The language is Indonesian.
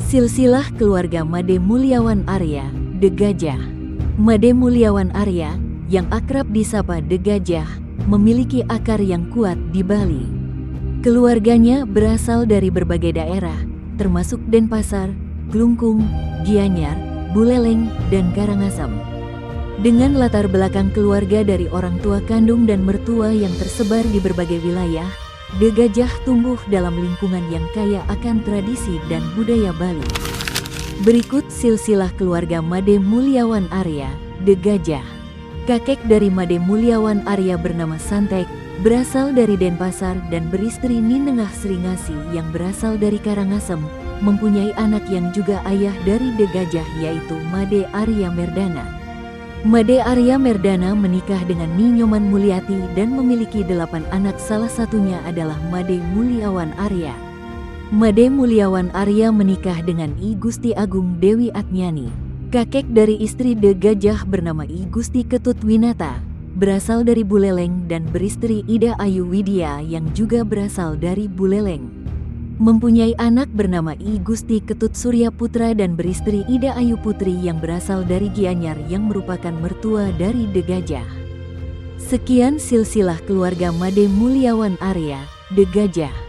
Silsilah keluarga Made Mulyawan Arya, The Gajah. Made Mulyawan Arya, yang akrab disapa The Gajah, memiliki akar yang kuat di Bali. Keluarganya berasal dari berbagai daerah, termasuk Denpasar, Klungkung, Gianyar, Buleleng, dan Karangasem. Dengan latar belakang keluarga dari orang tua kandung dan mertua yang tersebar di berbagai wilayah, The Gajah tumbuh dalam lingkungan yang kaya akan tradisi dan budaya Bali. Berikut silsilah keluarga Made Mulyawan Arya, The Gajah. Kakek dari Made Mulyawan Arya bernama Santek, berasal dari Denpasar dan beristri Ninengah Sringasi yang berasal dari Karangasem, mempunyai anak yang juga ayah dari The Gajah yaitu Made Arya Merdana. Made Arya Merdana menikah dengan Ninyoman Mulyati dan memiliki 8 anak, salah satunya adalah Made Mulyawan Arya. Made Mulyawan Arya menikah dengan I Gusti Agung Dewi Atnyani. Kakek dari istri The Gajah bernama I Gusti Ketut Winata, berasal dari Buleleng dan beristri Ida Ayu Widya yang juga berasal dari Buleleng. Mempunyai anak bernama I Gusti Ketut Surya Putra dan beristri Ida Ayu Putri yang berasal dari Gianyar yang merupakan mertua dari The Gajah. Sekian silsilah keluarga Made Mulyawan Arya, The Gajah.